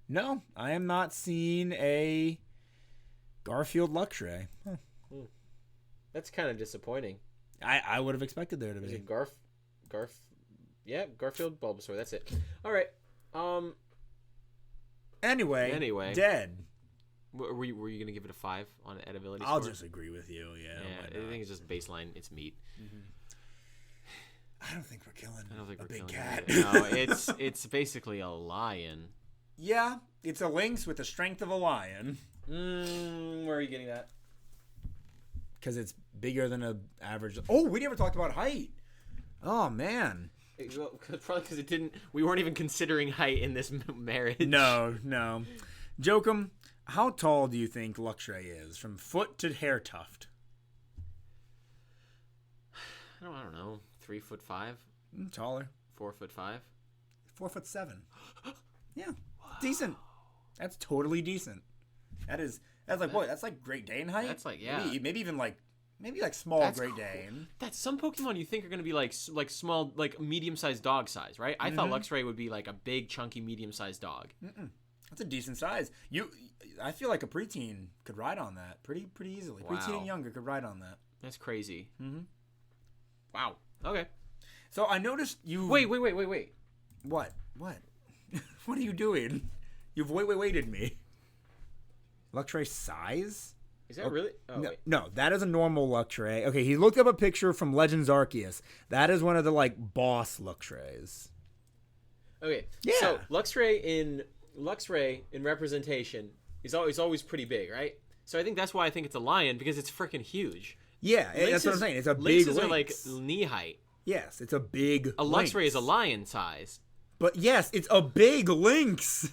No, I am not seeing a Garfield Luxray. Huh. That's kind of disappointing. I would have expected there to Is be. it Garfield Bulbasaur. That's it. All right. Anyway, dead. Were you gonna give it a 5 on edibility? I'll score? just agree with you. Yeah. I think it's just baseline. It's meat. I don't think we're killing I don't think a we're big killing cat. it. No, it's basically a lion. Yeah, it's a lynx with the strength of a lion. Where are you getting that? Because it's bigger than a average. Oh, we never talked about height. Oh man. Probably because it didn't. We weren't even considering height in this marriage. No. Jokum, how tall do you think Luxray is, from foot to hair tuft? I don't know. 3'5", Taller. 4'5". 4'7". Yeah, decent. That's totally decent. That's like what? That's like Great Dane height. That's like, yeah. Maybe even like small That's Great cool. Dane. That's some Pokemon you think are gonna be like small, like medium-sized dog size, right? I thought Luxray would be like a big, chunky, medium-sized dog. That's a decent size. I feel like a preteen could ride on that pretty easily. Wow. Preteen and younger could ride on that. That's crazy. Wow. Okay. So I noticed you. Wait. What? What are you doing? You've waited me. Luxray size? Is that really? Oh, no, wait. no, that is a normal Luxray. Okay, he looked up a picture from Legends Arceus. That is one of the like boss Luxrays. Okay. Yeah. So Luxray in representation is always pretty big, right? So I think that's why I think it's a lion, because it's freaking huge. Yeah, that's what I'm saying. It's a big Lynxes are like lynx. knee height. Yes, it's a big A lynx. Luxray is a lion size. But yes, it's a big lynx.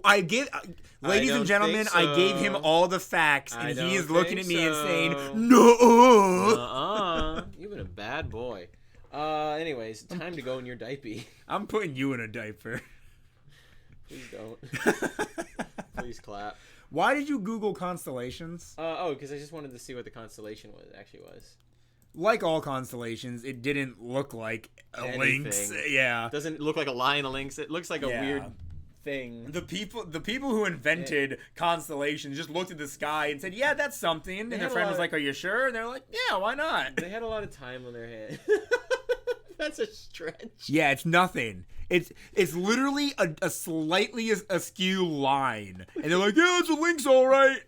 Ladies don't and gentlemen, think I gave so. him all the facts, and I he is don't looking at think me and so. saying, "No." You've been a bad boy. Anyways, time to go in your diaper. I'm putting you in a diaper. Please don't. Please clap. Why did you Google constellations? Because I just wanted to see what the constellation actually was. Like all constellations, it didn't look like a lynx. Anything. Yeah. Doesn't look like a lion, a lynx. It looks like a Yeah. weird thing. The people who invented constellations just looked at the sky and said, "Yeah, that's something." And their had a friend lot was of- like, "Are you sure?" And they're like, "Yeah, why not?" They had a lot of time on their hands. That's a stretch. Yeah, it's nothing. It's literally a slightly askew line, and they're like, "Yeah, it's a lynx, all right."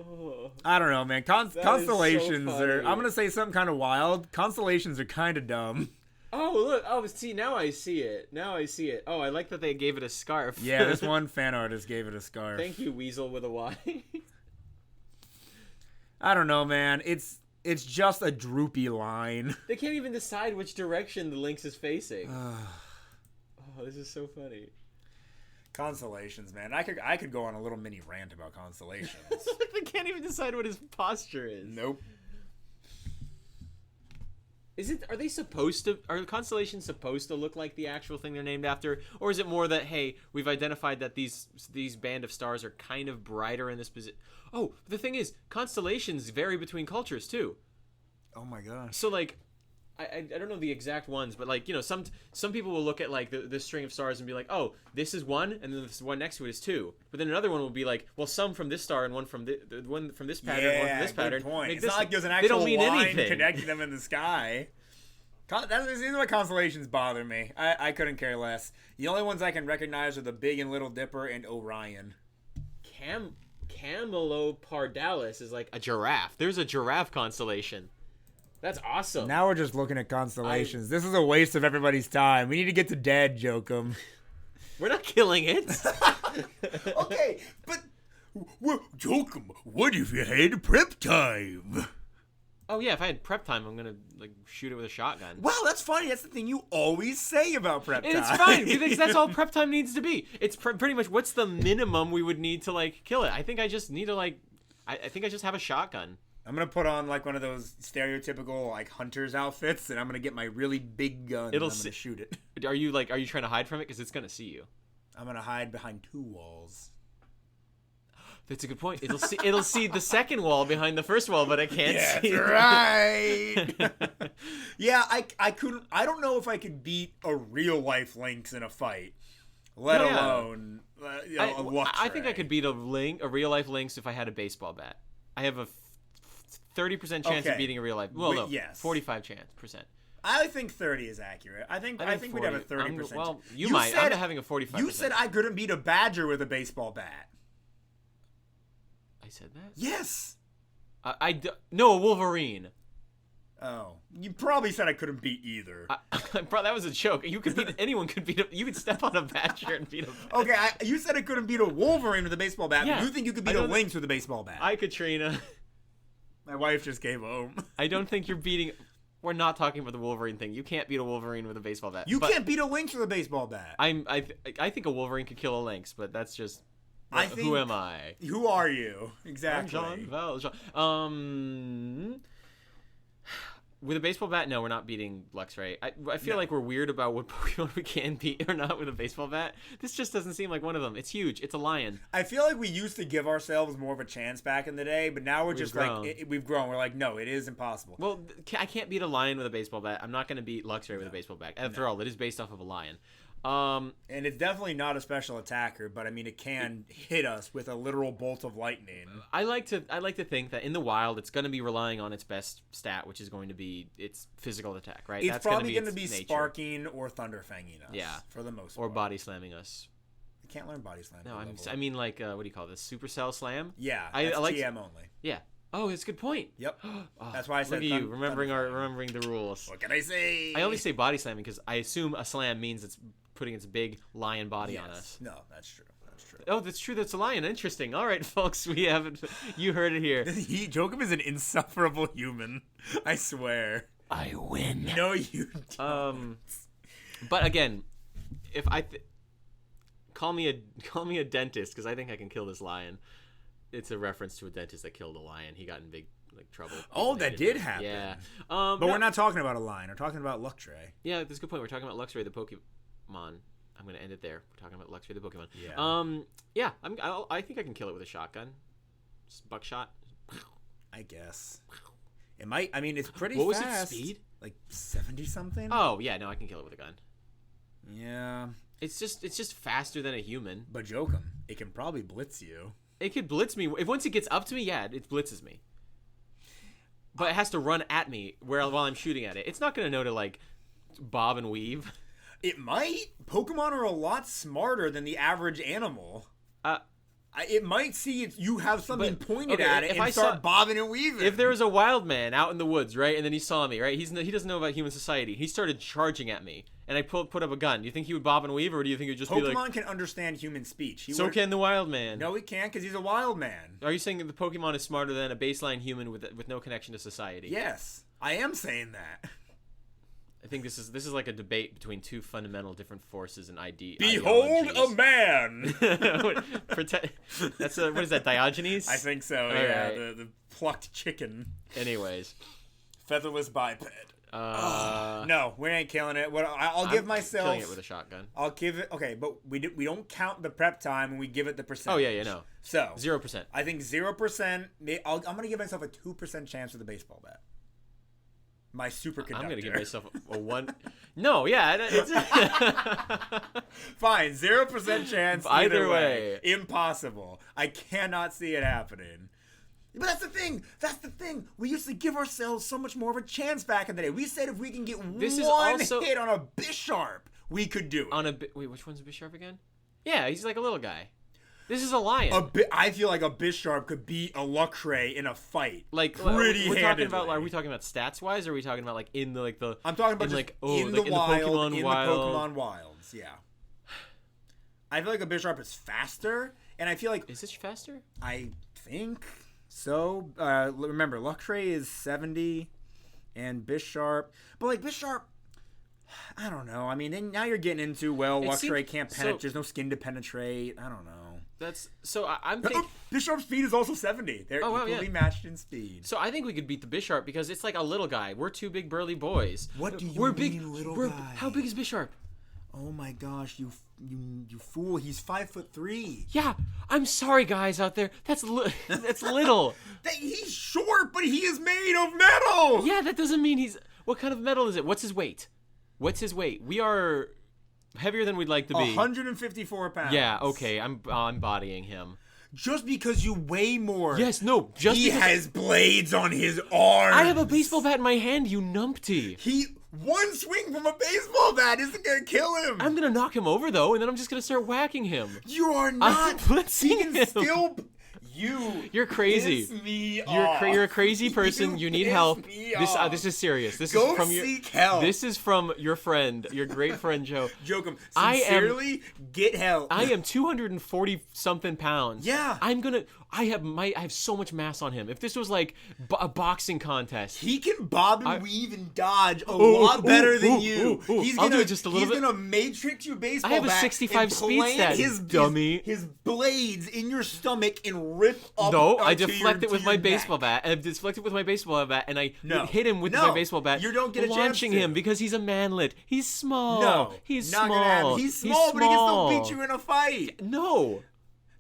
Oh. I don't know, man. That is so Constellations are. funny. I'm gonna say something kind of wild. Constellations are kind of dumb. Oh, look. Oh, see, now I see it. Oh, I like that they gave it a scarf. Yeah, this one fan artist gave it a scarf. Thank you, Weasel with a Y. I don't know, man. It's just a droopy line. They can't even decide which direction the lynx is facing. Oh, this is so funny. Constellations, man. I could go on a little mini rant about constellations. They can't even decide what his posture is. Nope. Are the constellations supposed to look like the actual thing they're named after? Or is it more that, hey, we've identified that these band of stars are kind of brighter in this position? Oh, the thing is, constellations vary between cultures too. Oh my gosh. So like, I don't know the exact ones, but like, you know, some people will look at like the string of stars and be like, oh, this is one, and then this one next to it is two. But then another one will be like, well, some from this star and one from one from this pattern, one from this pattern. Good point. Like, It's this- not like there's an they actual don't mean line anything. connecting them in the sky. These are why constellations bother me. I couldn't care less. The only ones I can recognize are the Big and Little Dipper and Orion. Camelopardalis is like a giraffe. There's a giraffe constellation. That's awesome. Now we're just looking at constellations. This is a waste of everybody's time. We need to get to Dad, Jokum. We're not killing it. Okay, but Jokum, what if you had prep time? Oh yeah, if I had prep time, I'm gonna like shoot it with a shotgun. Well, that's funny. That's the thing you always say about prep time. And it's fine because that's all prep time needs to be. It's pretty much what's the minimum we would need to like kill it. I think I just need to like, I think I just have a shotgun. I'm gonna put on like one of those stereotypical like hunter's outfits, and I'm gonna get my really big gun. And I'm gonna shoot it. Are you trying to hide from it because it's gonna see you? I'm gonna hide behind 2 walls. That's a good point. It'll see the second wall behind the first wall, but it can't see. That's right. Yeah, I couldn't. I don't know if I could beat a real life Lynx in a fight, let alone a Luxray. I think I could beat a real life Lynx if I had a baseball bat. I have a 30% chance of beating a real life. Well, no, yes. 45%. I think 30 is accurate. I think we'd have a 30%. Well, you might. I'm having a 45%. You said I couldn't beat a badger with a baseball bat. I said that? Yes. No, a Wolverine. Oh, you probably said I couldn't beat either. Bro, that was a joke. You could beat anyone. You could step on a badger and beat a badger. Okay, you said I couldn't beat a Wolverine with a baseball bat. Yeah. You think you could beat a Lynx with a baseball bat? Katrina. My wife just came home. I don't think you're beating. We're not talking about the Wolverine thing. You can't beat a Wolverine with a baseball bat. You can't beat a Lynx with a baseball bat. I think a Wolverine could kill a Lynx, but that's just. Who am I? Who are you? Exactly. I'm John Valjean. With a baseball bat, no, we're not beating Luxray. I feel like we're weird about what Pokemon we can beat or not with a baseball bat. This just doesn't seem like one of them. It's huge. It's a lion. I feel like we used to give ourselves more of a chance back in the day, but now we've grown. We're like, no, it is impossible. Well, I can't beat a lion with a baseball bat. I'm not going to beat Luxray with a baseball bat. After all, it is based off of a lion. And it's definitely not a special attacker, but I mean it can hit us with a literal bolt of lightning. I like to think that in the wild it's going to be relying on its best stat, which is going to be its physical attack, right? It's probably going to be sparking or thunderfanging us. Yeah, for the most part. Or body slamming us. I can't learn body slam. No, I mean like what do you call this? Supercell slam? Yeah, that's TM only. Yeah. Oh, that's a good point. Yep. That's why I said. Look at you remembering the rules. What can I say? I only say body slamming because I assume a slam means it's putting its big lion body on us. No, that's true. Oh, that's true. That's a lion. Interesting. All right, folks, we haven't. You heard it here. Joachim is an insufferable human. I swear. I win. No, you don't. But again, if call me a dentist because I think I can kill this lion. It's a reference to a dentist that killed a lion. He got in big trouble. Oh, that did happen. Yeah. But we're not talking about a lion. We're talking about Luxray. Yeah, that's a good point. We're talking about Luxray, the Pokemon. I'm going to end it there. We're talking about Luxray, the Pokemon. Yeah. I think I can kill it with a shotgun. Just buckshot. I guess. It might. I mean, it's pretty fast. What was its speed? Like 70 something? Oh, yeah. No, I can kill it with a gun. Yeah. It's just faster than a human. But Joachim, it can probably blitz you. It could blitz me. Once it gets up to me, yeah, it blitzes me. But it has to run at me while I'm shooting at it. It's not going to know to, like, bob and weave. It might. Pokemon are a lot smarter than the average animal. It might see you have something pointed at it and start bobbing and weaving. If there was a wild man out in the woods, right, and then he saw me, right, he doesn't know about human society. He started charging at me, and I put up a gun. Do you think he would bob and weave, or do you think he would just be like... Pokemon can understand human speech. So can the wild man. No, he can't, because he's a wild man. Are you saying that the Pokemon is smarter than a baseline human with no connection to society? Yes, I am saying that. I think this is like a debate between two fundamental different forces and Behold a man! That's what is that, Diogenes? I think so, yeah. Right. The plucked chicken. Anyways. Featherless biped. No, we ain't killing it. I'll give myself... killing it with a shotgun. I'll give it... Okay, but we don't count the prep time and we give it the percentage. Oh, yeah, no. So... 0%. I think 0%... I'm going to give myself a 2% chance with a baseball bat. My superconductor. I'm going to give myself a 1... No, yeah. It's... Fine, 0% chance either way. Impossible. I cannot see it happening. But that's the thing. That's We used to give ourselves so much more of a chance back in the day. We said if we can get one hit on a Bisharp, we could do it. Wait, which one's a Bisharp again? Yeah, he's like a little guy. This is a lion. I feel like a Bisharp could beat a Luxray in a fight. Like pretty handedly. Are we talking about stats wise, or are we talking about like in the like the? I'm talking about just like in the Pokemon wilds. Yeah. I feel like a Bisharp is faster, and I feel like is it faster? I think So, remember, Luxray is 70 and Bisharp. But, like, Bisharp, I don't know. I mean, then now you're getting into, Luxray can't penetrate. There's no skin to penetrate. I don't know. I'm thinking Bisharp's speed is also 70. They're equally matched in speed. So I think we could beat the Bisharp because it's like a little guy. We're two big burly boys. What do you We're mean, big, little we're, guy? How big is Bisharp? Oh my gosh, you fool! He's 5'3". Yeah, I'm sorry, guys out there. That's little. He's short, but he is made of metal. Yeah, that doesn't mean he's. What kind of metal is it? What's his weight? We are heavier than we'd like to be. 154 pounds. Yeah, okay, I'm bodying him. Just because you weigh more. Yes, no, just he has blades on his arms. I have a baseball bat in my hand, you numpty. One swing from a baseball bat isn't gonna kill him. I'm gonna knock him over though, and then I'm just gonna start whacking him. You are not. He can still. You're crazy. Piss me You're a crazy person. You need help. This is serious. Go seek help. This is from your friend, your great friend Joe. Jokum. Sincerely, get help. I am 240 something pounds. Yeah. I have so much mass on him. If this was like a boxing contest, he can bob and weave and dodge a lot better than you. He's I'll do it just a little bit. He's gonna matrix your baseball bat. I have a 65 speed stat, dummy. His blades in your stomach and rip up. No, I deflect it with my baseball bat, and I deflect it with my baseball bat, and I hit him with my baseball bat. You don't get a chance launching to. him because he's a manlet. He's small. No, he's not small. Gonna happen. He's small, but he can still beat you in a fight. No.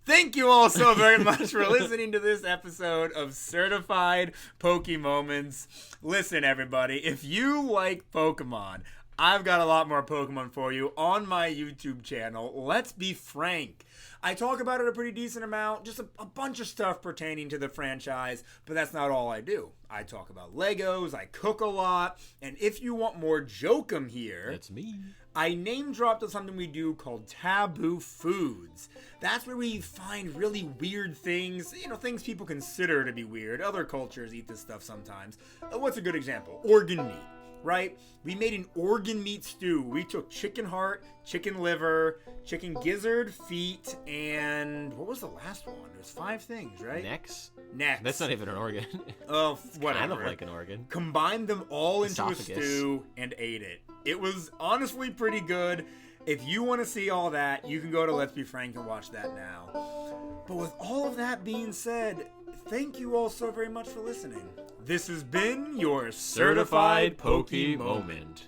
Thank you all so very much for listening to this episode of Certified Pokemoments. Listen, everybody, if you like Pokemon, I've got a lot more Pokemon for you on my YouTube channel. Let's be frank. I talk about it a pretty decent amount, just a bunch of stuff pertaining to the franchise, but that's not all I do. I talk about Legos, I cook a lot, and if you want more Jokum here... That's me. I name dropped something we do called Taboo Foods. That's where we find really weird things, things people consider to be weird. Other cultures eat this stuff sometimes. What's a good example? Organ meat, right? We made an organ meat stew. We took chicken heart, chicken liver, chicken gizzard, feet, and what was the last one? There's 5 things, right? Necks? Necks. That's not even an organ. Oh, whatever. Kind of like an organ. Combined them all into Esophagus. a stew and ate it. It was honestly pretty good. If you want to see all that, you can go to Let's Be Frank and watch that now. But with all of that being said, thank you all so very much for listening. This has been your Certified Pokemon.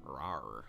Rawr.